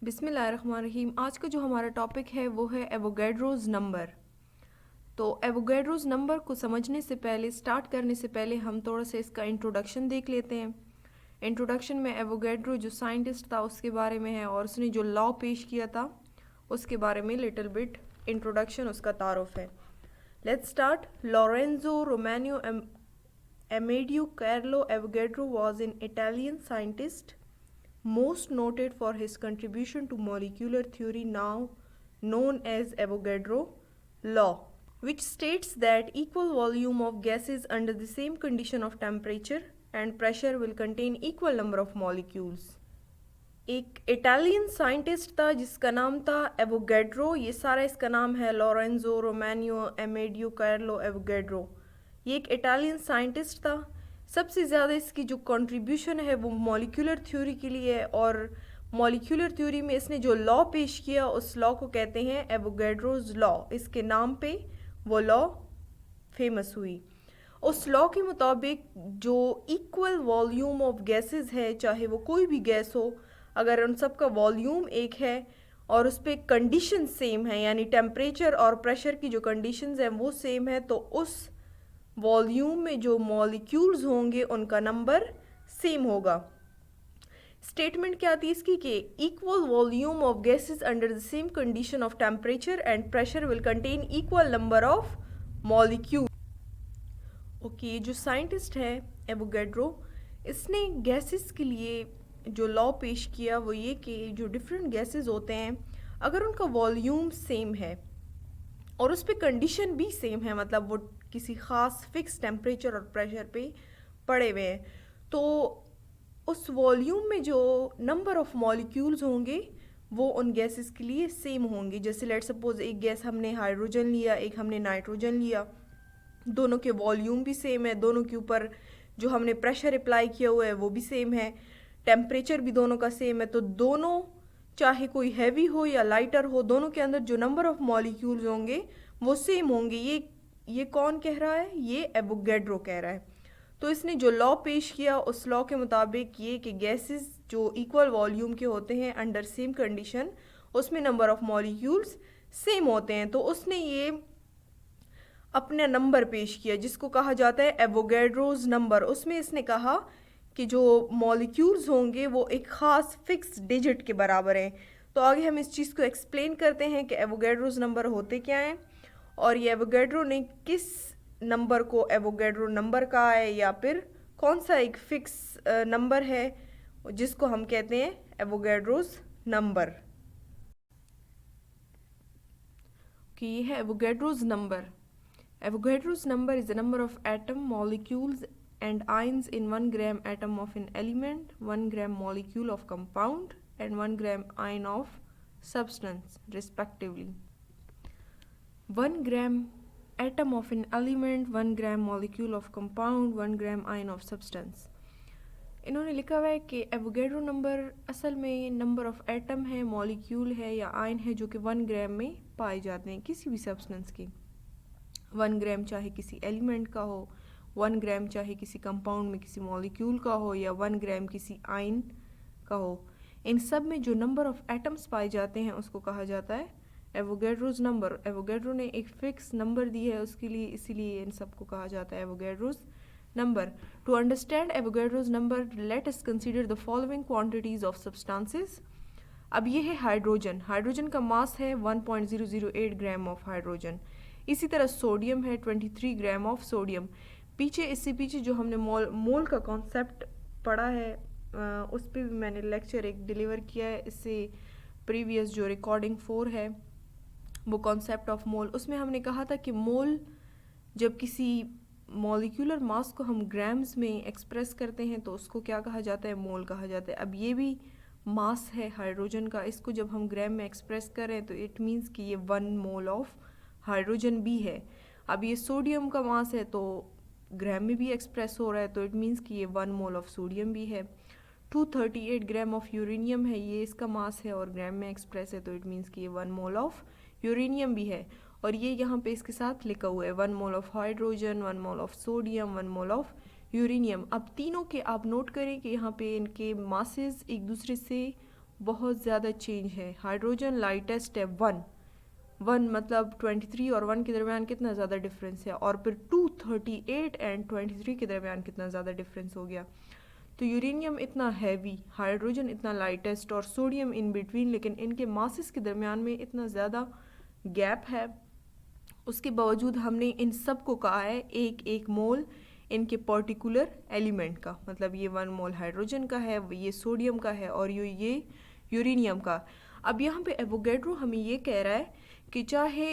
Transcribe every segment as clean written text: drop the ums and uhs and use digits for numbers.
बिस्मिल्लाहिर्रहमानिर्रहीम। आज का जो हमारा टॉपिक है वो है एवोगैड्रोज़ नंबर। तो एवोगैड्रोज़ नंबर को समझने से पहले, स्टार्ट करने से पहले हम थोड़ा सा इसका इंट्रोडक्शन देख लेते हैं। इंट्रोडक्शन में एवोगैड्रो जो साइंटिस्ट था उसके बारे में है और उसने जो लॉ पेश किया था उसके बारे में लिटिल बिट इंट्रोडक्शन, उसका तारुफ है। Let's start. Lorenzo Romano Amadeo Carlo Avogadro was an Italian scientist most noted for his contribution to molecular theory now known as Avogadro law, which states that equal volume of gases under the same condition of temperature and pressure will contain equal number of molecules. एक Italian scientist था जिसका नाम था Avogadro. ये सारा इसका नाम है लॉरेंजो रोमानियो एमेडियो कार्लो एवोगैड्रो। ये एक इटालियन साइंटिस्ट था। सबसे ज़्यादा इसकी जो कंट्रीब्यूशन है वो मॉलिक्यूलर थ्योरी के लिए है और मॉलिक्यूलर थ्योरी में इसने जो लॉ पेश किया उस लॉ को कहते हैं एवोगैड्रोज लॉ। इसके नाम पे वो लॉ फेमस हुई। उस लॉ के मुताबिक जो इक्वल वॉल्यूम ऑफ गैसेस है, चाहे वो कोई भी गैस हो, अगर उन सब का वॉल्यूम एक है और उस पर कंडीशन सेम है, यानी टेम्परेचर और प्रेशर की जो कंडीशंस हैं वो सेम है, तो उस वॉल्यूम में जो मॉलिक्यूल्स होंगे उनका नंबर सेम होगा। स्टेटमेंट क्या थी इसकी कि equal volume of gases under the same condition of temperature and pressure will contain equal number of molecule. Okay, जो साइंटिस्ट है एवोगैड्रो, इसने गैसेस के लिए जो लॉ पेश किया वो ये कि जो डिफरेंट गैसेस होते हैं अगर उनका वॉल्यूम सेम है और उस पर कंडीशन भी सेम है, मतलब वो किसी ख़ास फिक्स टेम्परेचर और प्रेशर पे पड़े हुए हैं, तो उस वॉल्यूम में जो नंबर ऑफ मॉलिक्यूल्स होंगे वो उन गैसेस के लिए सेम होंगे। जैसे लेट सपोज एक गैस हमने हाइड्रोजन लिया, एक हमने नाइट्रोजन लिया, दोनों के वॉल्यूम भी सेम है, दोनों के ऊपर जो हमने प्रेशर अप्लाई किया हुआ है वो भी सेम है, टेम्परेचर भी दोनों का सेम है, तो दोनों चाहे कोई हैवी हो या लाइटर हो, दोनों के अंदर जो नंबर ऑफ मॉलिक्यूल्स होंगे वो सेम होंगे। ये कौन कह रहा है? ये एवोगैड्रो कह रहा है। तो इसने जो लॉ पेश किया उस लॉ के मुताबिक ये कि गैसेस जो इक्वल वॉल्यूम के होते हैं अंडर सेम कंडीशन, उसमें नंबर ऑफ मॉलिक्यूल्स सेम होते हैं। तो उसने ये अपना नंबर पेश किया जिसको कहा जाता है एवोगैड्रोज नंबर। उसमें इसने कहा कि जो मॉलिक्यूल्स होंगे वो एक ख़ास फिक्स डिजिट के बराबर हैं। तो आगे हम इस चीज़ को एक्सप्लेन करते हैं कि एवोगैड्रोज नंबर होते क्या हैं और ये एवोगैड्रो ने किस नंबर को एवोगैड्रो नंबर कहा है, या फिर कौन सा एक फिक्स नंबर है जिसको हम कहते हैं एवोगैड्रोज नंबर। कि ये है Avogadro's number. Avogadro's number is the number of atom, molecules and ions in 1 gram atom of an element, 1 gram molecule of compound and 1 gram ion of substance respectively. 1 gram atom of an element, 1 gram molecule of compound, 1 gram ion of substance. इन्होंने लिखा हुआ है कि Avogadro number असल में number of atom है, molecule है या आयन है जो कि 1 ग्राम में पाए जाते हैं किसी भी सब्सटेंस की। 1 ग्राम चाहे किसी एलिमेंट का हो, 1 ग्राम चाहे किसी कंपाउंड में किसी मॉलिक्यूल का हो, या 1 ग्राम किसी आयन का हो, इन सब में जो नंबर ऑफ एटम्स पाए जाते हैं उसको कहा जाता है एवोगैड्रोज नंबर। एवोगैड्रो ने एक फिक्स नंबर दी है उसके लिए, इसीलिए इन सबको कहा जाता है Avogadro's number. To understand Avogadro's number let us consider the following quantities of substances. अब ये है हाइड्रोजन। हाइड्रोजन का मास है 1.008 ग्राम ऑफ हाइड्रोजन। इसी तरह सोडियम है 23 ग्राम ऑफ सोडियम। इससे पीछे जो हमने मोल का कॉन्सेप्ट पढ़ा है उस पर भी मैंने लेक्चर एक डिलीवर किया है। इससे प्रीवियस जो रिकॉर्डिंग 4 है वो कॉन्सेप्ट ऑफ मोल, उसमें हमने कहा था कि मोल जब किसी मॉलिक्यूलर मास को हम ग्राम्स में एक्सप्रेस करते हैं तो उसको क्या कहा जाता है? मोल कहा जाता है। अब ये भी मास है हाइड्रोजन का, इसको जब हम ग्राम में एक्सप्रेस करें तो इट मीन्स कि ये 1 मोल ऑफ हाइड्रोजन भी है। अब ये सोडियम का मास है तो ग्राम में भी एक्सप्रेस हो रहा है तो इट मीन्स कि ये 1 मोल ऑफ सोडियम भी है। 238 ग्राम ऑफ यूरेनियम है, ये इसका मास है और ग्राम में एक्सप्रेस है तो इट मीन्स कि ये 1 मोल ऑफ यूरेनियम भी है। और ये यहाँ पे इसके साथ लिखा हुआ है 1 mole of hydrogen, 1 mole of sodium, 1 mole of uranium. अब तीनों के आप नोट करें कि यहाँ पे इनके मासेस एक दूसरे से बहुत ज़्यादा चेंज है। हाइड्रोजन लाइटेस्ट है 1 मतलब 23 और 1 के दरमियान कितना ज़्यादा डिफरेंस है, और फिर 238 एंड 23 के दरमियान कितना ज़्यादा डिफरेंस हो गया। तो यूरेनियम इतना हैवी, हाइड्रोजन इतना लाइटेस्ट और सोडियम इन बिटवीन, लेकिन इनके मासेस के दरमियान में इतना ज़्यादा गैप है। उसके बावजूद हमने इन सब को कहा है एक एक मोल इनके पर्टिकुलर एलिमेंट का, मतलब ये 1 मोल हाइड्रोजन का है, ये सोडियम का है और ये यूरेनियम का। अब यहाँ पे एवोगैड्रो हमें ये कह रहा है कि चाहे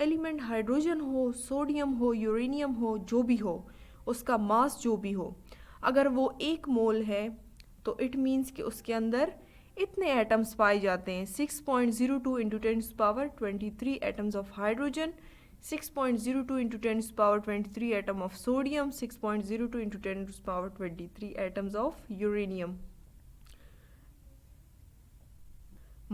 एलिमेंट हाइड्रोजन हो, सोडियम हो, यूरेनियम हो, जो भी हो, उसका मास जो भी हो, अगर वो 1 मोल है तो इट मीन्स कि उसके अंदर इतने एटम्स पाए जाते हैं। 6.02 into 10⁻23 atoms of hydrogen, 6.02 into 10⁻23 atom of sodium, 6.02 into 10⁻23 atoms of uranium.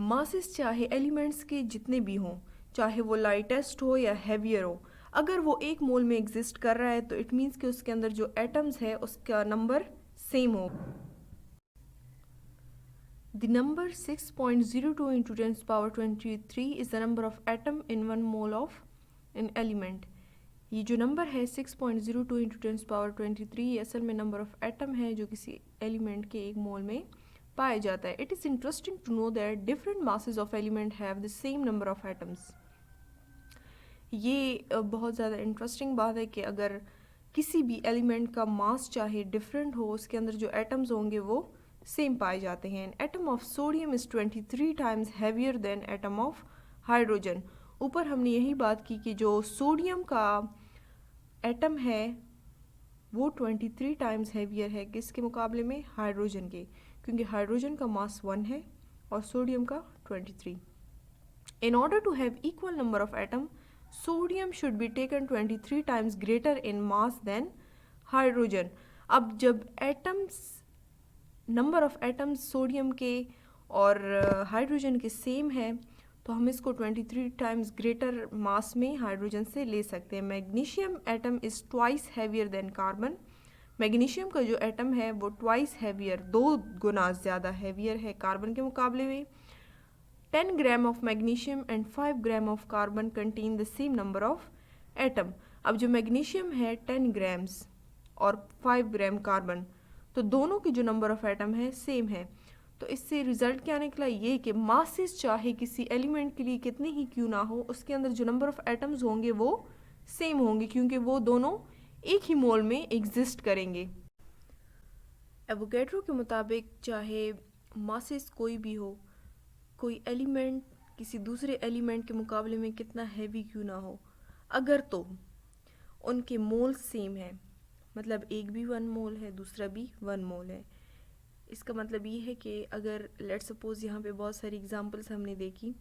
Masses चाहे एलिमेंट्स के जितने भी हों, चाहे वो लाइटेस्ट हो या हैवियर हो, अगर वो 1 मोल में एग्जिस्ट कर रहा है तो इट मीन्स कि उसके अंदर जो एटम्स है उसका नंबर सेम हो। The number 6.02 into 10⁻23 is the number of atom in 1 mole of an element। ये जो नंबर है 6.02 into 10⁻23 ये असल में नंबर ऑफ एटम है जो किसी एलिमेंट के 1 मोल में पाया जाता है। It is interesting to know that different masses of element have the same number of atoms। ये बहुत ज़्यादा इंटरेस्टिंग बात है कि अगर किसी भी एलिमेंट का मास चाहे डिफरेंट हो, उसके अंदर जो एटम्स होंगे वो सेम पाए जाते हैं। Atom of sodium is 23 times heavier than atom of hydrogen. ऊपर हमने यही बात की कि जो सोडियम का एटम है वो 23 टाइम्स हैवियर है किसके मुकाबले में, हाइड्रोजन के, क्योंकि हाइड्रोजन का मास 1 है और सोडियम का 23। In order to have equal number of atom, sodium should be taken 23 times greater in mass than hydrogen. अब जब atoms number of atoms sodium के और हाइड्रोजन के सेम है तो हम इसको 23 टाइम्स ग्रेटर मास में हाइड्रोजन से ले सकते हैं। Magnesium atom is twice heavier than carbon. Magnesium का जो एटम है वो ट्वाइस हैवियर, 2 गुना ज़्यादा हैवियर है कार्बन के मुकाबले में। 10 gram of magnesium and 5 gram of carbon contain the same number of atom. अब जो मैग्नीशियम है 10 ग्राम्स और 5 ग्राम कार्बन, तो दोनों के जो नंबर ऑफ एटम है सेम है। तो इससे रिजल्ट क्या निकला, ये कि मासेस चाहे किसी एलिमेंट के लिए कितने ही क्यों ना हो, उसके अंदर जो नंबर ऑफ एटम्स होंगे वो सेम होंगे, क्योंकि वो दोनों एक ही मोल में एग्जिस्ट करेंगे। एवोगैड्रो के मुताबिक चाहे मासेस कोई भी हो, कोई एलिमेंट किसी दूसरे एलिमेंट के मुकाबले में कितना हैवी क्यों ना हो, अगर तो उनके मोल सेम है, मतलब एक भी 1 मोल है दूसरा भी 1 मोल है, इसका मतलब ये है कि अगर लेट सपोज यहाँ पे बहुत सारी एग्जांपल्स हमने देखी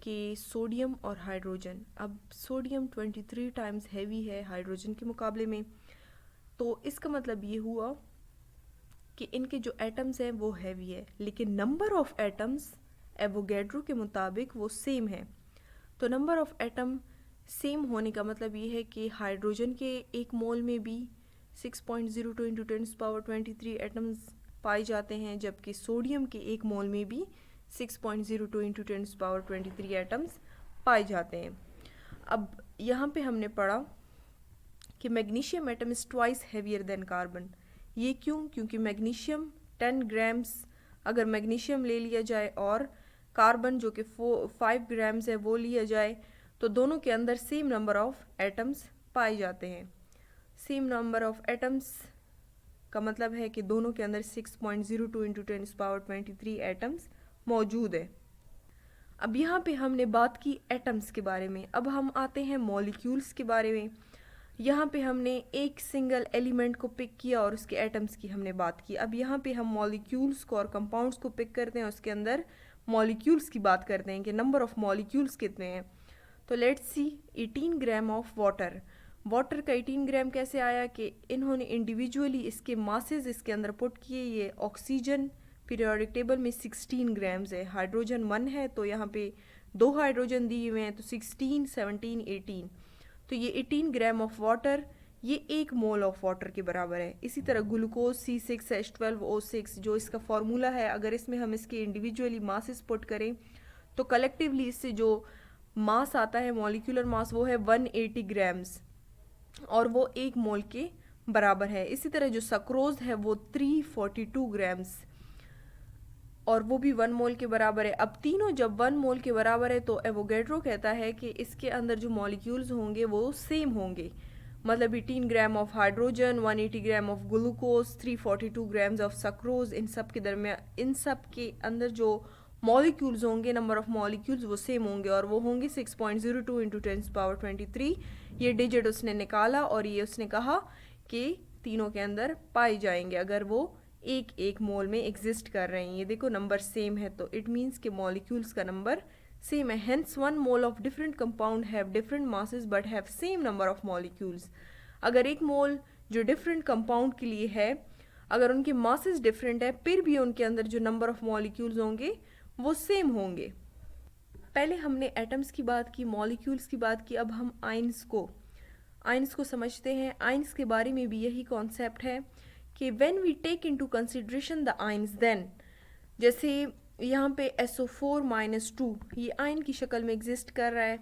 कि सोडियम और हाइड्रोजन, अब सोडियम 23 टाइम्स हैवी है हाइड्रोजन के मुकाबले में, तो इसका मतलब ये हुआ कि इनके जो एटम्स हैं वो हैवी है, लेकिन नंबर ऑफ एटम्स एवोगैड्रो के मुताबिक वो सेम है। तो नंबर ऑफ एटम सेम होने का मतलब ये है कि हाइड्रोजन के 1 मोल में भी 6.02 इंटू 10⁻23 एटम्स पाए जाते हैं, जबकि सोडियम के 1 मोल में भी 6.02 इंटू 10⁻23 एटम्स पाए जाते हैं। अब यहाँ पे हमने पढ़ा कि magnesium atom is twice heavier than carbon. ये क्यों? क्योंकि मैग्नीशियम 10 ग्राम्स अगर मैग्नीशियम ले लिया जाए और कार्बन जो कि 5 ग्राम्स है वो लिया जाए, तो दोनों के अंदर सेम नंबर ऑफ एटम्स पाए जाते हैं। सेम नंबर ऑफ एटम्स का मतलब है कि दोनों के अंदर 6.02 इंटू 10⁻23 एटम्स मौजूद है। अब यहाँ पे हमने बात की एटम्स के बारे में, अब हम आते हैं मॉलिक्यूल्स के बारे में। यहाँ पे हमने एक सिंगल एलिमेंट को पिक किया और उसके एटम्स की हमने बात की। अब यहाँ पे हम मॉलिक्यूल्स को और कंपाउंड्स को पिक करते हैं, उसके अंदर मॉलिक्यूल्स की बात करते हैं कि नंबर ऑफ मॉलिक्यूल्स कितने हैं। तो let's see 18 gram of water. Water का 18 ग्राम कैसे आया कि इन्होंने इंडिविजुअली इसके मासेस इसके अंदर पुट किए। ये ऑक्सीजन पीरियोडिक टेबल में 16 ग्राम्स है, हाइड्रोजन 1 है तो यहाँ पे 2 हाइड्रोजन दिए हुए हैं, तो 16, 17, 18, तो ये 18 ग्राम ऑफ वाटर ये 1 मोल ऑफ वाटर के बराबर है। इसी तरह ग्लूकोज C6H12O6 जो इसका फॉर्मूला है, अगर इसमें हम इसके इंडिविजुअली मासेस पुट करें तो कलेक्टिवली इससे जो मास आता है, मॉलिक्यूलर मास, वो है 180 ग्राम्स और वो 1 मोल के बराबर है। इसी तरह जो सक्रोज है वो 342 ग्राम्स और वो भी 1 मोल के बराबर है। अब तीनों जब 1 मोल के बराबर है तो एवोगैड्रो कहता है कि इसके अंदर जो मॉलिक्यूल्स होंगे वो सेम होंगे, मतलब 18 gram of hydrogen, 180 gram of glucose, 342 grams of sucrose, इन सब के दरमियान, इन सब के अंदर जो मॉलिक्यूल्स होंगे, नंबर ऑफ मॉलिक्यूल्स वो सेम होंगे और वो होंगे 6.02 इंटू 10⁻23। ये डिजिट उसने निकाला और ये उसने कहा कि तीनों के अंदर पाए जाएंगे अगर वो एक एक मोल में एग्जिस्ट कर रहे हैं। ये देखो नंबर सेम है तो इट मीन्स के मॉलिक्यूल्स का नंबर सेम है। Hence 1 mole of different compound have different masses but have same number of molecules. अगर एक मोल जो डिफरेंट कंपाउंड के लिए है, अगर उनके मासेस डिफरेंट है, फिर भी उनके अंदर जो नंबर ऑफ मॉलिक्यूल्स होंगे वो सेम होंगे। पहले हमने एटम्स की बात की, मॉलिक्यूल्स की बात की, अब हम आयंस को समझते हैं। आयंस के बारे में भी यही कॉन्सेप्ट है कि when we take into consideration the ions then, जैसे यहाँ पे SO4-2 ये आयन की शक्ल में एग्जिस्ट कर रहा है,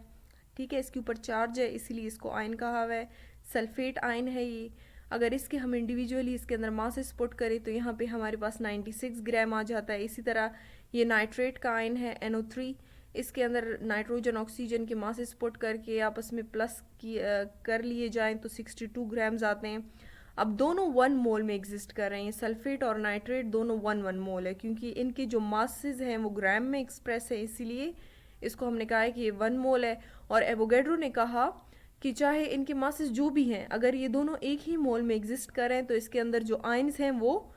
ठीक है, इसके ऊपर चार्ज है इसीलिए इसको आयन कहा हुआ है। सल्फेट आयन है ये। अगर इसके हम इंडिविजुअली इसके अंदर मासेस पुट करें तो यहाँ पे हमारे पास 96 ग्राम आ जाता है। इसी तरह ये नाइट्रेट का आयन है NO3, इसके अंदर नाइट्रोजन ऑक्सीजन के मासेस पुट करके आपस में प्लस कर लिए जाएं तो 62 ग्राम्स आते हैं। अब दोनों 1 मोल में एग्जिस्ट कर रहे हैं, सल्फेट और नाइट्रेट दोनों 1 मोल है, क्योंकि इनके जो मासेस हैं वो ग्राम में एक्सप्रेस है, इसीलिए इसको हमने कहा है कि ये 1 मोल है। और एवोगैड्रो ने कहा कि चाहे इनके मासेस जो भी हैं, अगर ये दोनों एक ही मोल में एग्जिस्ट कर रहे हैं तो इसके अंदर जो आयंस हैं वो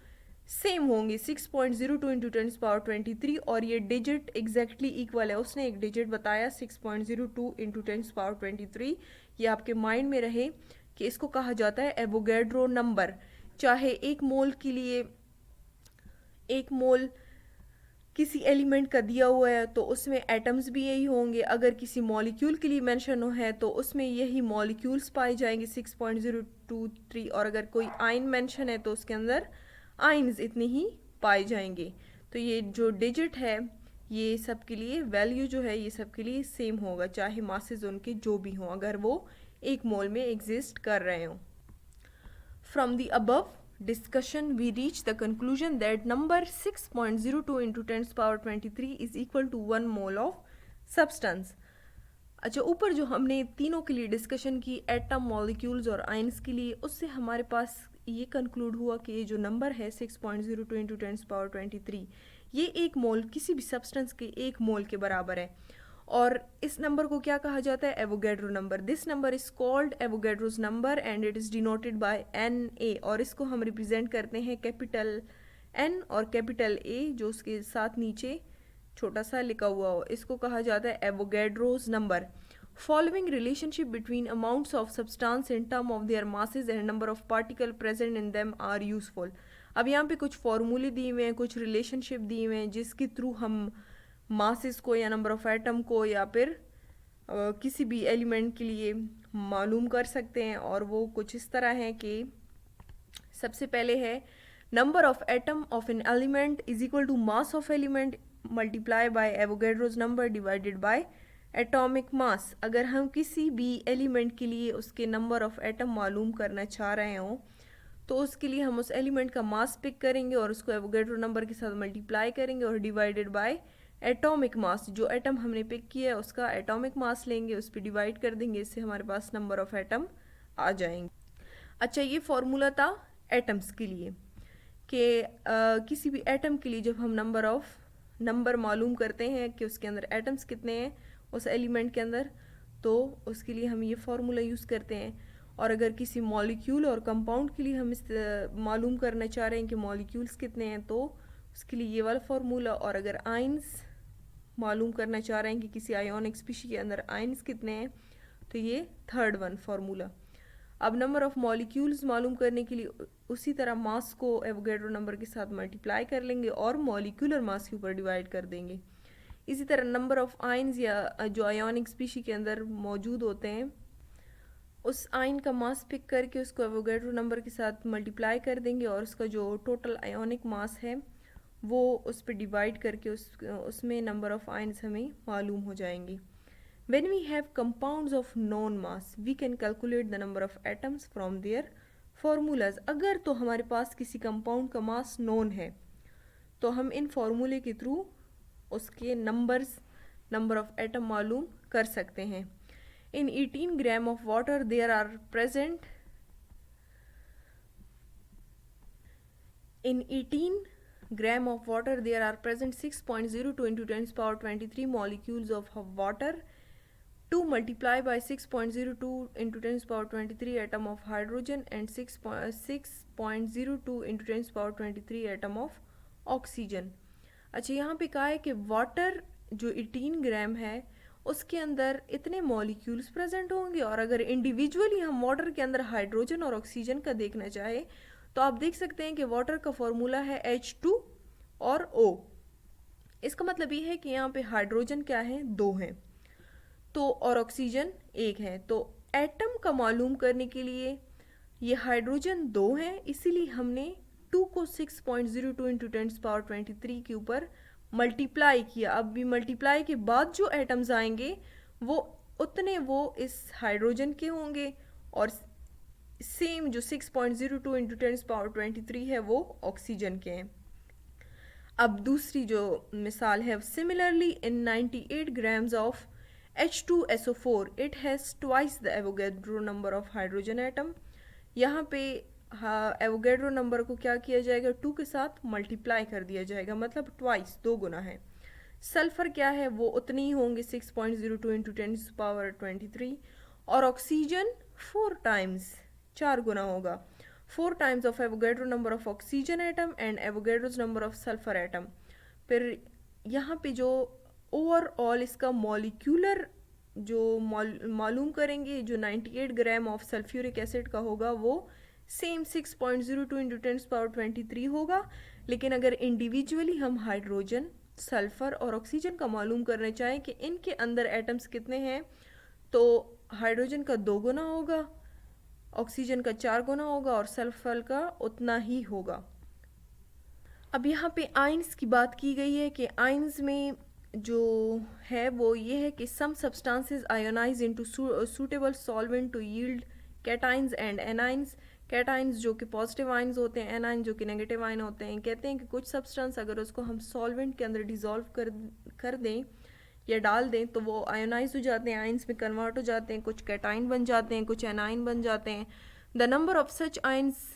सेम होंगे, 6.02 इंटू 10⁻23, और ये डिजिट एग्जैक्टली इक्वल है। उसने एक डिजिट बताया 6.02 इंटू 10⁻23। ये आपके माइंड में रहे कि इसको कहा जाता है एवोगैड्रो नंबर। चाहे एक मोल के लिए, एक मोल किसी एलिमेंट का दिया हुआ है तो उसमें एटम्स भी यही होंगे, अगर किसी मॉलिक्यूल के लिए मेंशन है तो उसमें यही मॉलिक्यूल्स पाए जाएंगे 6.023, और अगर कोई आयन मेंशन है तो उसके अंदर आयन्स इतने ही पाए जाएंगे। तो ये जो डिजिट है ये सब के लिए, वैल्यू जो है ये सब के लिए सेम होगा, चाहे मासेस उनके जो भी हों, अगर वो एक मोल में एग्जिस्ट कर रहे हों। From the above discussion we reach the conclusion that number 6.02 into 10⁻23 is equal to 1 mole of substance। अच्छा, ऊपर जो हमने तीनों के लिए डिस्कशन की, एटम, मॉलिक्यूल्स और आयंस के लिए, उससे हमारे पास ये कंक्लूड हुआ कि ये जो नंबर है 6.02 इंटू 10⁻23 ये एक मोल, किसी भी सब्सटेंस के एक मोल के बराबर है। और इस नंबर को क्या कहा जाता है? Avogadro number. This number is called Avogadro's number and it is denoted by Na, और इसको हम रिप्रेजेंट करते हैं कैपिटल N और कैपिटल A जो उसके साथ नीचे छोटा सा लिखा हुआ हो, इसको कहा जाता है Avogadro's number. Following relationship between amounts of substance in term of their masses and number of particle present in them are useful. अब यहाँ पे कुछ फॉर्मूले दिए हुए हैं, कुछ रिलेशनशिप दिए हुए हैं जिसके थ्रू हम मासेस को या नंबर ऑफ एटम को या फिर किसी भी एलिमेंट के लिए मालूम कर सकते हैं। और वो कुछ इस तरह है कि सबसे पहले है number of atom of an element is equal to mass of element multiply by Avogadro's number divided by atomic mass. अगर हम किसी भी एलिमेंट के लिए उसके नंबर ऑफ एटम मालूम करना चाह रहे हों तो उसके लिए हम उस एलिमेंट का मास पिक करेंगे और उसको एवोगैड्रो नंबर के साथ मल्टीप्लाई करेंगे और डिवाइडेड बाय एटॉमिक मास, जो एटम हमने पिक किया है उसका एटॉमिक मास लेंगे, उस पर डिवाइड कर देंगे, इससे हमारे पास नंबर ऑफ एटम आ जाएंगे। अच्छा, ये फॉर्मूला था एटम्स के लिए कि किसी भी एटम के लिए जब हम नंबर मालूम करते हैं कि उसके अंदर एटम्स कितने हैं उस एलिमेंट के अंदर, तो उसके लिए हम ये फार्मूला यूज़ करते हैं। और अगर किसी मॉलिक्यूल और कंपाउंड के लिए हम इस मालूम करना चाह रहे हैं कि मॉलिक्यूल्स कितने हैं तो उसके लिए ये वाला फार्मूला। और अगर आयंस मालूम करना चाह रहे हैं कि किसी आयोनिक स्पीशी के अंदर आयंस कितने हैं तो ये थर्ड वन फार्मूला। अब नंबर ऑफ मॉलिक्यूल्स मालूम करने के लिए उसी तरह मास को एवोगैड्रो नंबर के साथ मल्टीप्लाई कर लेंगे और मॉलिक्यूलर मास के ऊपर डिवाइड कर देंगे। इसी तरह नंबर ऑफ आयंस या जो आयोनिक स्पीशी के अंदर मौजूद होते हैं उस आयन का मास पिक करके उसको एवोगैड्रो नंबर के साथ मल्टीप्लाई कर देंगे और उसका जो टोटल आयोनिक मास है वो उस पर डिवाइड करके उसमें नंबर ऑफ आयन्स हमें मालूम हो जाएंगी. When we have compounds of known mass, we can calculate the number of atoms from their formulas. अगर तो हमारे पास किसी कंपाउंड का मास नोन है तो हम इन फॉर्मूले के थ्रू उसके नंबर ऑफ एटम मालूम कर सकते हैं. In 18 gram of water there are present in 18 gram of water there are present 6.02 into 10 power 23 molecules of water. To multiply by 6.02 into 10 power 23 atom of hydrogen and 6.02 into 10 power 23 atom of oxygen. अच्छा, यहाँ पे कहा है कि water जो 18 ग्राम है उसके अंदर इतने मॉलिक्यूल्स प्रेजेंट होंगे, और अगर इंडिविजुअली हम वाटर के अंदर हाइड्रोजन और ऑक्सीजन का देखना चाहे तो आप देख सकते हैं कि वाटर का फॉर्मूला है H2 और O. इसका मतलब ये है कि यहाँ पे हाइड्रोजन क्या है, 2 हैं तो, और ऑक्सीजन 1 है. तो एटम का मालूम करने के लिए ये हाइड्रोजन 2 है, इसीलिए हमने 2 को 6.02 इंटू 10 पावर 23 के ऊपर मल्टीप्लाई किया. अब भी मल्टीप्लाई के बाद जो एटम्स आएंगे वो उतने वो इस हाइड्रोजन के होंगे और सेम जो 6.02 इंटू 10 पावर 23 है वो ऑक्सीजन के हैं. अब दूसरी जो मिसाल है, similarly in 98 grams of H2SO4 it has twice the Avogadro number of hydrogen atom. यहाँ पे एवोगैड्रो नंबर को क्या किया जाएगा, 2 के साथ मल्टीप्लाई कर दिया जाएगा, मतलब ट्वाइस, 2 गुना है. सल्फर क्या है, वो उतनी ही होंगे 6.02 इंटू 10 पावर 23, और ऑक्सीजन 4 टाइम्स, 4 गुना होगा, 4 times of Avogadro number of oxygen atom and Avogadro's number of sulphur atom. फिर यहाँ पे जो ओवरऑल इसका मॉलिक्यूलर जो मालूम करेंगे, जो 98 ग्राम ऑफ सल्फ्यूरिक एसिड का होगा वो सेम 6.02 इंटू 10 पावर 23 होगा. लेकिन अगर इंडिविजुअली हम हाइड्रोजन, सल्फर और ऑक्सीजन का मालूम करना चाहें कि इनके अंदर एटम्स कितने हैं, तो हाइड्रोजन का 2 गुना होगा, ऑक्सीजन का 4 गुना होगा और सल्फर का उतना ही होगा. अब यहाँ पे आयंस की बात की गई है कि आयंस में जो है वो ये है कि some substances ionise into suitable solvent to yield cations and anions. Cations जो कि पॉजिटिव आयंस होते हैं, एनाइन जो कि नेगेटिव आयन होते हैं. कहते हैं कि कुछ सब्सटेंस अगर उसको हम सॉल्वेंट के अंदर डिज़ोल्व कर दें या डाल दें तो वो आयोनाइज हो जाते हैं, आयंस में कन्वर्ट हो जाते हैं, कुछ कैटाइन बन जाते हैं, कुछ एनाइन बन जाते हैं. The number of such ions,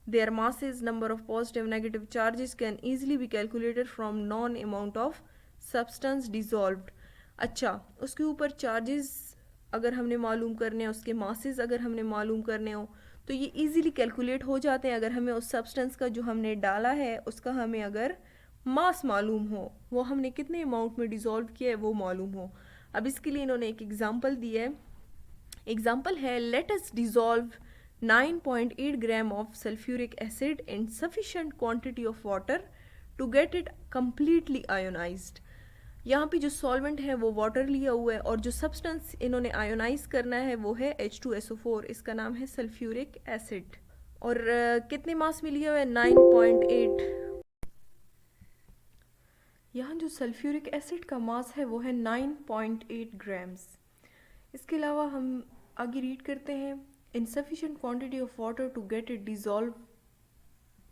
their masses, number of positive negative charges can easily be calculated from known amount of substance dissolved. अच्छा, उसके ऊपर चार्जेस अगर हमने मालूम करने हैं, उसके मासेस अगर हमने मालूम करने हो तो ये इजीली कैलकुलेट हो जाते हैं अगर हमें उस सब्सटेंस का जो हमने डाला है उसका हमें अगर मास मालूम हो, वो हमने कितने अमाउंट में डिज़ोल्व किया है वो मालूम हो. अब इसके लिए इन्होंने एक एग्जांपल दिया है. एग्जांपल है, let us dissolve 9.8 gram of sulfuric acid in sufficient quantity of water to get it completely ionized. यहाँ पे जो सॉल्वेंट है वो वाटर लिया हुआ है और जो सब्सटेंस इन्होंने आयोनाइज करना है वो है H2SO4, इसका नाम है सल्फ्यूरिक एसिड. और कितने मास में लिया हुआ है, 9.8. यहाँ जो सल्फ्यूरिक एसिड का मास है वो है 9.8 ग्राम्स. इसके अलावा हम आगे रीड करते हैं, insufficient quantity of water to get it dissolved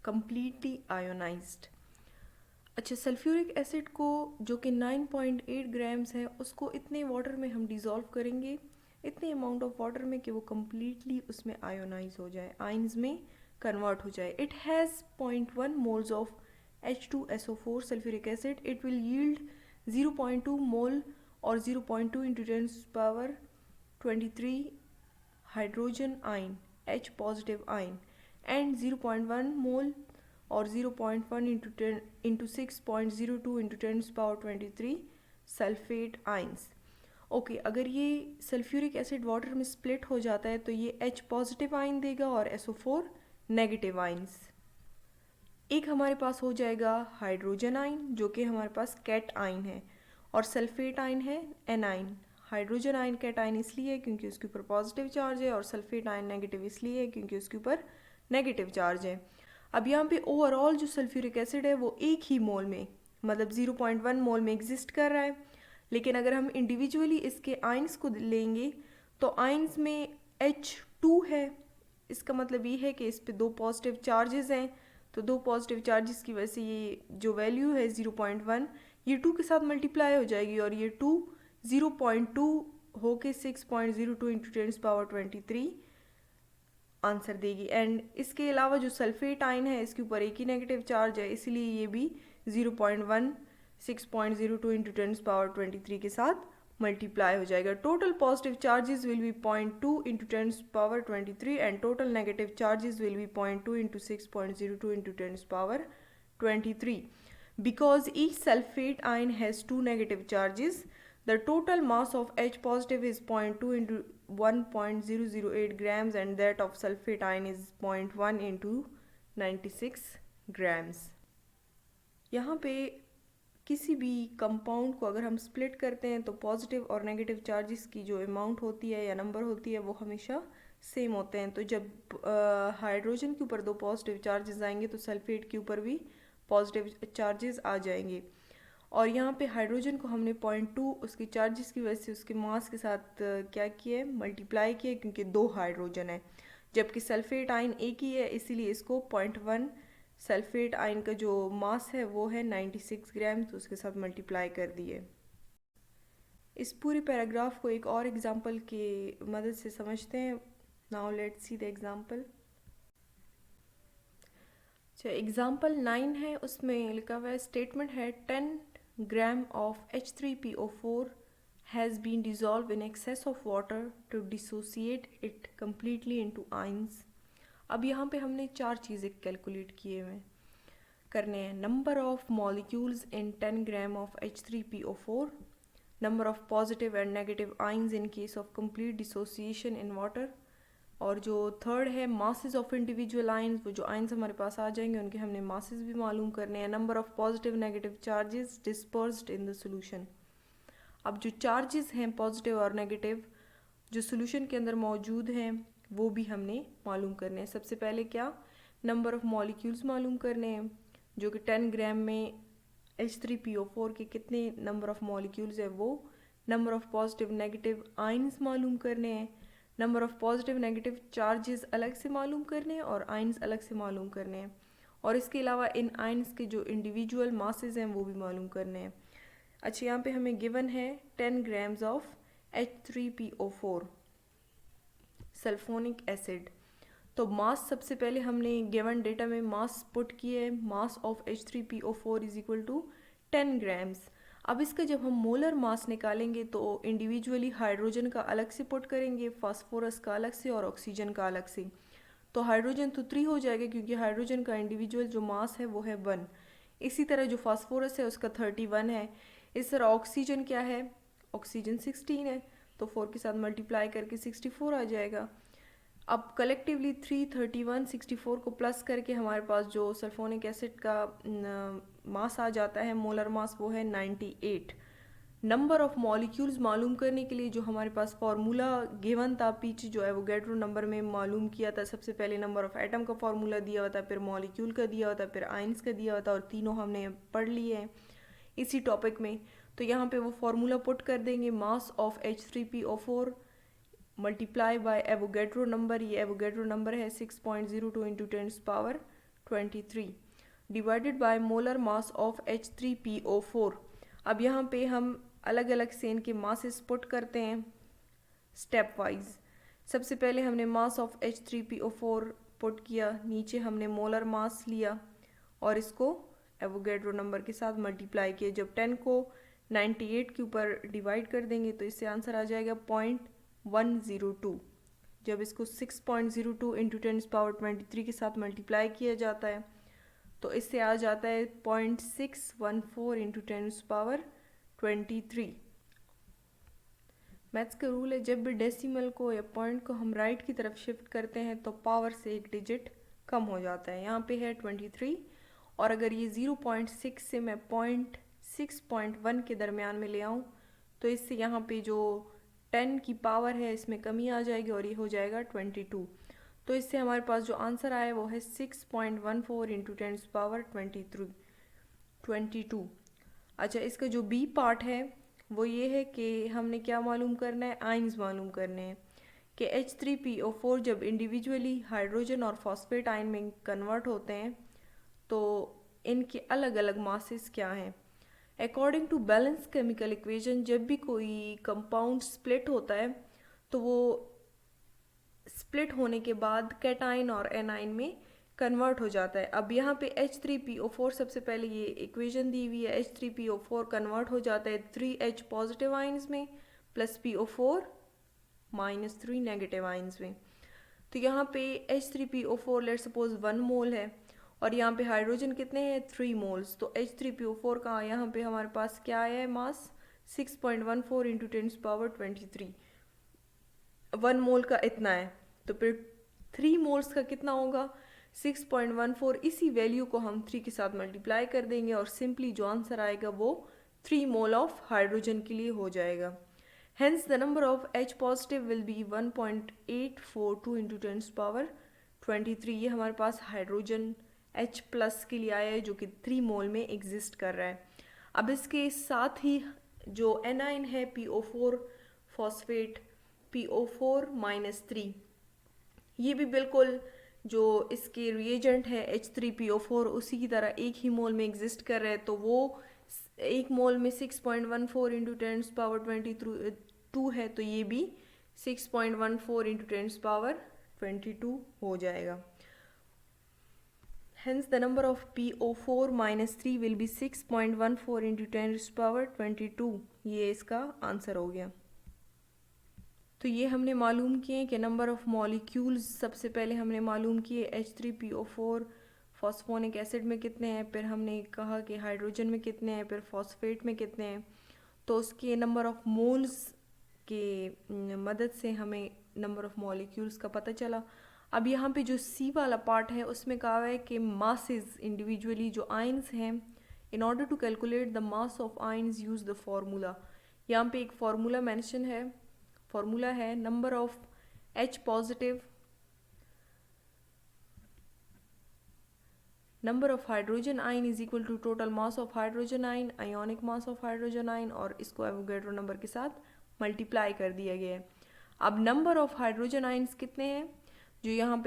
completely ionized. अच्छा, सल्फ्यूरिक एसिड को जो कि 9.8 ग्राम्स है उसको इतने वाटर में हम डिज़ोल्व करेंगे, इतने अमाउंट ऑफ वाटर में कि वो कम्प्लीटली उसमें आयोनाइज हो जाए, आयंस में कन्वर्ट हो जाए. It has 0.1 moles of H2SO4 sulphuric acid. It will yield 0.2 मोल और 0.2 into 10 power 23 hydrogen ion, H positive ion, and 0.1 mole और 0.1 into 6.02 into 10 power 23 sulphate ions. Okay, अगर ये सल्फ्यूरिक एसिड वाटर में स्प्लिट हो जाता है तो ये H पॉजिटिव आइन देगा और SO4 नेगेटिव आइंस. एक हमारे पास हो जाएगा हाइड्रोजन आइन जो कि हमारे पास कैट आइन है, और सल्फेट आइन है एनाइन. हाइड्रोजन आयन कैटायन इसलिए है क्योंकि उसके ऊपर पॉजिटिव चार्ज है, और सल्फेट आयन नेगेटिव इसलिए है क्योंकि उसके ऊपर नेगेटिव चार्ज है। अब यहाँ पे ओवरऑल जो सल्फ्यूरिक एसिड है वो एक ही मोल में, मतलब 0.1 मोल में एग्जिस्ट कर रहा है। लेकिन अगर हम इंडिविजुअली इसके आयंस को लेंगे तो आयंस में H2 है। इसका मतलब ये है कि इस पे दो पॉजिटिव चार्जेस हैं, तो दो पॉजिटिव चार्जेस की वजह से ये जो वैल्यू है 0.1 ये 2 के साथ मल्टीप्लाई हो जाएगी, और ये 2 0.2 होके 6.02 इंटू 10⁻23 आंसर देगी। एंड इसके अलावा जो सल्फेट आयन है इसके ऊपर एक ही नेगेटिव चार्ज है, इसलिए ये भी 0.1 6.02 इंटू 10⁻23 के साथ मल्टीप्लाई हो जाएगा। Total positive charges will be 0.2 into 10⁻23 and total negative charges will be 0.2 into 6.02 into 10⁻23. Because each sulfate ion has two negative charges, the total mass of H positive is 0.2 into 1.008 grams and that of sulfate ion is 0.1 into 96 grams. यहाँ पे किसी भी compound को अगर हम split करते हैं तो पॉजिटिव और नेगेटिव चार्जेस की जो अमाउंट होती है या नंबर होती है वो हमेशा सेम होते हैं। तो जब हाइड्रोजन के ऊपर दो पॉजिटिव चार्जेस आएंगे तो सल्फेट के ऊपर भी पॉजिटिव चार्जेस आ जाएंगे। और यहाँ पे हाइड्रोजन को हमने 0.2 उसके चार्जेस की वजह से उसके मास के साथ क्या किया है, मल्टीप्लाई किया, क्योंकि दो हाइड्रोजन है, जबकि सल्फेट आयन एक ही है, इसीलिए इसको 0.1 सल्फेट आयन का जो मास है वो है 96 ग्राम, तो उसके साथ मल्टीप्लाई कर दिए। इस पूरे पैराग्राफ को एक और एग्जांपल की मदद से समझते हैं। Now let's see the example. अच्छा, एग्जांपल 9 है, उसमें लिखा हुआ है स्टेटमेंट है 10 gram of H3PO4 has been dissolve in excess of water to dissociate it completely into ions. अब यहाँ पे हमने चार चीज़ें कैलकुलेट किए हुए करने हैं। Number of molecules in 10 gram of H3PO4, number of positive and negative ions in case of complete dissociation in water, और जो थर्ड है मासेस ऑफ इंडिविजुअल आयंस, वो जो आयंस हमारे पास आ जाएंगे उनके हमने मासेस भी मालूम करने हैं। Number of positive negative charges dispersed in the solution. अब जो चार्जेस हैं पॉजिटिव और नेगेटिव जो सॉल्यूशन के अंदर मौजूद हैं वो भी हमने मालूम करने हैं। सबसे पहले क्या, नंबर ऑफ मॉलिक्यूल्स मालूम करने हैं, जो कि 10 ग्राम में H3PO4 के कितने नंबर ऑफ मॉलिक्यूल्स है वो। Number of positive negative ions मालूम करने हैं, number of positive negative charges अलग से मालूम करने हैं और आयंस अलग से मालूम करने हैं, और इसके अलावा इन आयंस के जो इंडिविजुअल मासेस हैं वो भी मालूम करने हैं। अच्छा, यहाँ पे हमें गिवन है 10 grams of H3PO4 sulphonic acid. तो मास सबसे पहले हमने गिवन डेटा में मास पुट किए है, mass of H3PO4 is equal to 10 grams. अब इसका जब हम मोलर मास निकालेंगे तो इंडिविजुअली हाइड्रोजन का अलग से पुट करेंगे, फास्फोरस का अलग से और ऑक्सीजन का अलग से, तो हाइड्रोजन तो 3 हो जाएगा क्योंकि हाइड्रोजन का इंडिविजुअल जो मास है वो है 1। इसी तरह जो फास्फोरस है उसका 31 है। इस तरह ऑक्सीजन क्या है, ऑक्सीजन 16 है, तो 4 के साथ मल्टीप्लाई करके 64 आ जाएगा। अब कलेक्टिवली 3, 31, 64 को प्लस करके हमारे पास जो सल्फोनिक एसिड का मास आ जाता है, मोलर मास, वो है 98। नंबर ऑफ मॉलिक्यूल्स मालूम करने के लिए जो हमारे पास फार्मूला गिवन था पीछे जो एवोगैड्रो नंबर में मालूम किया था, सबसे पहले नंबर ऑफ एटम का फार्मूला दिया हुआ था, फिर मॉलिक्यूल का दिया हुआ था, फिर आयंस का दिया हुआ था, और तीनों हमने पढ़ लिए हैं इसी टॉपिक में। तो यहाँ पे वो फार्मूला पुट कर देंगे, मास of H3PO4 multiply by Avogadro number, ये एवोगैड्रो नंबर है 6.02 into 10⁻23 divided by molar mass of H3PO4। अब यहाँ पे हम अलग अलग से इनके मासेस पुट करते हैं स्टेप वाइज। सबसे पहले हमने मास ऑफ H3PO4 पुट किया, नीचे हमने मोलर मास लिया और इसको एवोगैड्रो नंबर के साथ मल्टीप्लाई किया। जब 10 को 98 के ऊपर डिवाइड कर देंगे तो इससे आंसर आ जाएगा 0.102। जब इसको 6.02 इंटू 10⁻23 के साथ मल्टीप्लाई किया जाता है तो इससे आ जाता है 0.614 इंटू 10⁻23। मैथ्स का रूल है, जब भी डेसिमल को या पॉइंट को हम राइट की तरफ शिफ्ट करते हैं तो पावर से एक डिजिट कम हो जाता है। यहाँ पे है 23, और अगर ये 0.6 से मैं 0.6.1 के दरमियान में ले आऊँ तो इससे यहाँ पे जो 10 की पावर है इसमें कमी आ जाएगी और ये हो जाएगा 22। तो इससे हमारे पास जो आंसर आया वो है 6.14 इंटू 10 पावर 22। अच्छा, इसका जो बी पार्ट है वो ये है कि हमने क्या मालूम करना है, आइंस मालूम करने हैं कि H3PO4 जब इंडिविजुअली हाइड्रोजन और फॉस्फेट आयन में कन्वर्ट होते हैं तो इनके अलग अलग मासेस क्या हैं। According to balance chemical equation, जब भी कोई कंपाउंड स्प्लिट होता है तो वो स्प्लिट होने के बाद कैटाइन और एनाइन में कन्वर्ट हो जाता है। अब यहाँ पे H3PO4 सबसे पहले ये इक्वेशन दी हुई है, H3PO4 कन्वर्ट हो जाता है 3H पॉजिटिव आइंस में plus PO4 minus 3 negative ions में। तो यहाँ पे H3PO4 लेट सपोज 1 मोल है और यहाँ पे हाइड्रोजन कितने हैं 3 मोल्स। तो H3PO4 का यहाँ पे हमारे पास क्या है मास 6.14 इंटू 10 पावर 23। 1 मोल का इतना है तो फिर 3 मोल्स का कितना होगा 6.14। इसी वैल्यू को हम 3 के साथ मल्टीप्लाई कर देंगे और सिंपली जो आंसर आएगा वो 3 मोल ऑफ हाइड्रोजन के लिए हो जाएगा। Hence the number of H positive will be 1.842 into 10 power 23। ये हमारे पास हाइड्रोजन H प्लस के लिए आया है जो कि 3 मोल में एग्जिस्ट कर रहा है। अब इसके साथ ही जो एनाइन है PO4 फॉस्फेट PO4 माइनस 3, ये भी बिल्कुल जो इसके रिएजेंट है H3PO4 उसी की तरह एक ही मोल में एग्जिस्ट कर रहा है। तो वो एक मोल में 6.14 इंटू 10 पावर 22 है, तो ये भी 6.14 इंटू 10 पावर 22 हो जाएगा। Hence the number of PO4 minus 3 will be 6.14 into 10 power 22। ये इसका आंसर हो गया। तो ये हमने मालूम किए कि नंबर ऑफ़ मॉलिक्यूल्स सबसे पहले हमने मालूम किए H3PO4 फॉस्फोनिक एसिड में कितने हैं, फिर हमने कहा कि हाइड्रोजन में कितने हैं, फिर फॉस्फेट में कितने हैं। तो उसके नंबर ऑफ़ मोल्स के मदद से हमें नंबर ऑफ़ मॉलिक्यूल्स का पता चला। अब यहाँ पे जो सी वाला पार्ट है उसमें कहा है कि मासेस इंडिविजुअली जो आयंस हैं, in order to calculate the mass of ions use the formula. यहाँ पे एक फार्मूला मेंशन है, फार्मूला है number of H positive, number of hydrogen ion is equal to total mass of hydrogen ion, ionic mass of hydrogen ion, और इसको Avogadro number के साथ multiply कर दिया गया है। अब नंबर ऑफ हाइड्रोजन आयन्स कितने हैं जो यहाँ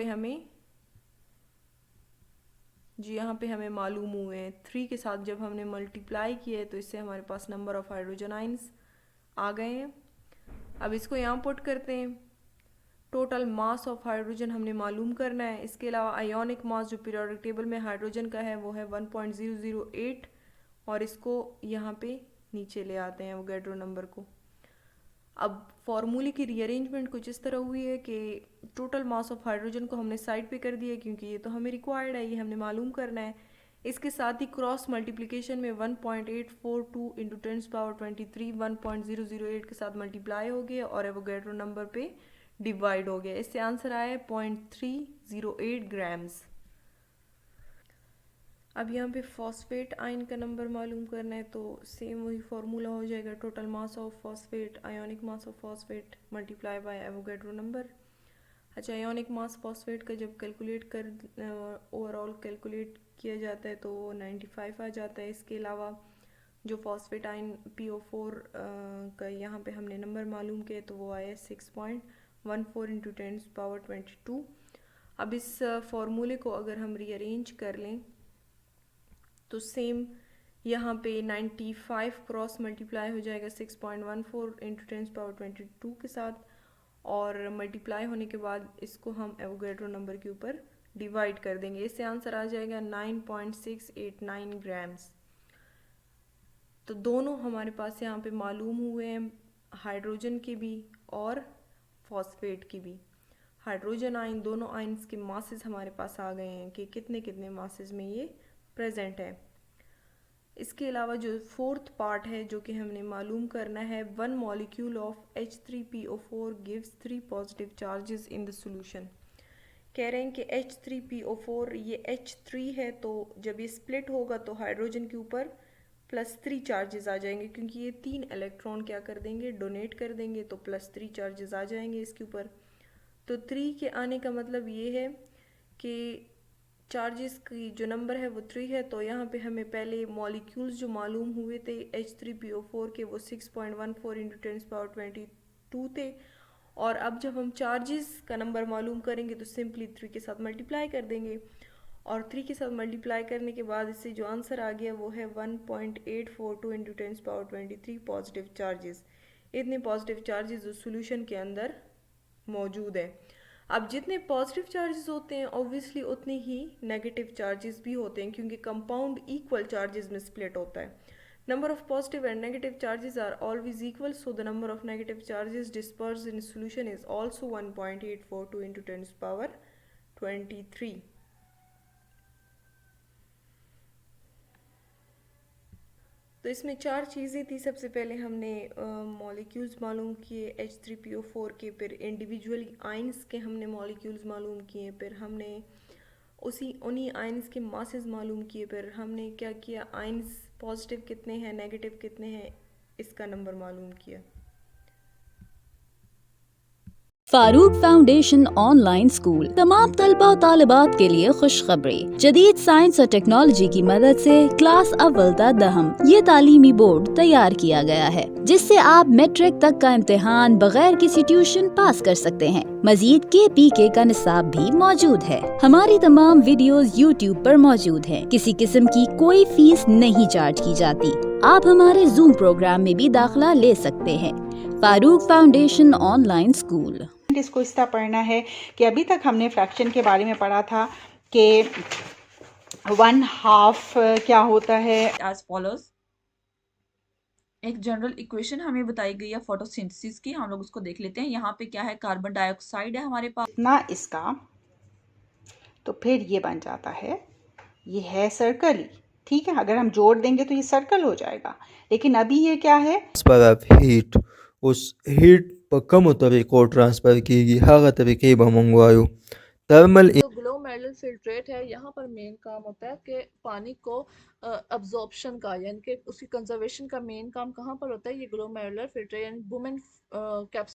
पे हमें मालूम हुए हैं 3 के साथ जब हमने मल्टीप्लाई किए तो इससे हमारे पास नंबर ऑफ हाइड्रोजन आयन्स आ गए हैं। अब इसको यहाँ पुट करते हैं। टोटल मास ऑफ हाइड्रोजन हमने मालूम करना है। इसके अलावा आयोनिक मास जो पीरियोडिक टेबल में हाइड्रोजन का है वो है 1.008 और इसको यहाँ पे नीचे ले आते हैं एवोगैड्रो नंबर को। अब फॉर्मूले की रीअरेंजमेंट कुछ इस तरह हुई है कि टोटल मास ऑफ हाइड्रोजन को हमने साइड पे कर दिया क्योंकि ये तो हमें रिक्वायर्ड है, ये हमने मालूम करना है। इसके साथ ही क्रॉस मल्टीप्लिकेशन में 1.842 इंटू 10 पावर 23 1.008 के साथ मल्टीप्लाई हो गया और एवोगैड्रो नंबर पे डिवाइड हो गया। इससे आंसर आया 0.308 ग्राम्स। अब यहाँ पे फॉस्फेट आयन का नंबर मालूम करना है तो सेम वही फार्मूला हो जाएगा, total mass of phosphate ionic mass of phosphate multiply by Avogadro number. अच्छा, आयोनिक मास फॉस्फेट का जब कैलकुलेट कर ओवरऑल कैलकुलेट किया जाता है तो 95 आ जाता है। इसके अलावा जो फॉस्फेट आयन PO4 का यहाँ पे हमने नंबर मालूम किया तो वो आया 6.14 इंटू 10 पावर 22। अब इस फार्मूले को अगर हम रीअरेंज कर लें तो सेम यहाँ पे 95 क्रॉस मल्टीप्लाई हो जाएगा 6.14 इंटू 10 पावर 22 के साथ और मल्टीप्लाई होने के बाद इसको हम एवोगैड्रो नंबर के ऊपर डिवाइड कर देंगे। इससे आंसर आ जाएगा 9.689 ग्राम्स। तो दोनों हमारे पास यहाँ पे मालूम हुए हैं, हाइड्रोजन के भी और फॉस्फेट की भी। हाइड्रोजन आयन दोनों आयन्स के मासेस हमारे पास आ गए हैं कि कितने कितने मासेस में ये प्रेजेंट है। इसके अलावा जो फोर्थ पार्ट है जो कि हमने मालूम करना है, 1 molecule of H3PO4 gives 3 positive charges in the solution. कह रहे हैं कि H3PO4 ये H3 है तो जब ये स्प्लिट होगा तो हाइड्रोजन के ऊपर +3 चार्जेस आ जाएंगे, क्योंकि ये 3 इलेक्ट्रॉन क्या कर देंगे, डोनेट कर देंगे, तो +3 चार्जेस आ जाएंगे इसके ऊपर। तो 3 के आने का मतलब ये है कि चार्जेस की जो नंबर है वो 3 है। तो यहाँ पे हमें पहले मॉलिक्यूल्स जो मालूम हुए थे H3PO4 के, वो 6.14 इंटू 10⁻22 थे। और अब जब हम चार्जेस का नंबर मालूम करेंगे तो सिंपली 3 के साथ मल्टीप्लाई कर देंगे, और 3 के साथ मल्टीप्लाई करने के बाद इससे जो आंसर आ गया वो है 1.842 इंटू 10⁻23 पॉजिटिव चार्जेस। इतने पॉजिटिव चार्जेस उस सोल्यूशन के अंदर मौजूद है। अब जितने पॉजिटिव चार्जेस होते हैं ऑब्वियसली उतने ही नेगेटिव चार्जेस भी होते हैं, क्योंकि कंपाउंड इक्वल चार्जेस में स्प्लिट होता है। Number of positive and negative charges are always equal, so the number of negative charges dispersed in solution is also 1.842 into 10 to the power 23. तो इसमें 4 चीज़ें थी। सबसे पहले हमने मॉलिक्यूल्स मालूम किए H3PO4 के, फिर इंडिविजुअली आइंस के हमने मॉलिक्यूल्स मालूम किए, फिर हमने उन्हीं आइंस के मासेस मालूम किए, फिर हमने क्या किया, आइंस पॉजिटिव कितने हैं, नेगेटिव कितने हैं, इसका नंबर मालूम किया। फारूक फाउंडेशन ऑनलाइन स्कूल तमाम तलबा और तालिबात के लिए खुशखबरी। जदीद साइंस और टेक्नोलॉजी की मदद से क्लास अव्वल ता दहम ये तालीमी बोर्ड तैयार किया गया है, जिससे आप मैट्रिक तक का इम्तिहान बगैर किसी ट्यूशन पास कर सकते हैं। मजीद KPK का निसाब भी मौजूद है। हमारी तमाम वीडियोस यूट्यूब पर मौजूद हैं। किसी किस्म की कोई फीस नहीं चार्ज की जाती। आप हमारे जूम प्रोग्राम में भी दाखिला ले सकते हैं। Farooq foundation online school. इसको इस तरह पढ़ना है कि अभी तक हमने फ्रैक्शन के बारे में पढ़ा था कि 1/2 क्या होता है। एज फॉलोज, एक जनरल इक्वेशन हमें बताई गई है फोटोसिंथेसिस की, हम लोग उसको देख लेते हैं। यहाँ पे क्या है, कार्बन डाइऑक्साइड है हमारे पास, इतना इसका, तो फिर ये बन जाता है, ये है सर्कल ही, ठीक है। अगर हम जोड़ देंगे तो ये सर्कल हो जाएगा, लेकिन अभी ये क्या है, ट्रांसफर ऑफ हीट, उस हीट पर कम तरीक़ो ट्रांसफ़र कीगी हर तरीक़े बमंगवायो थर्मल। जो ग्लोमेरुलर फिल्ट्रेट है, यहाँ पर मेन काम होता है कि पानी को अब्जॉर्प्शन का, यानी कि उसकी कंजर्वेशन का मेन काम कहाँ पर होता है, ये ग्लोमेरुलर फिल्ट्रेट यानी वुमेन कैप्सूल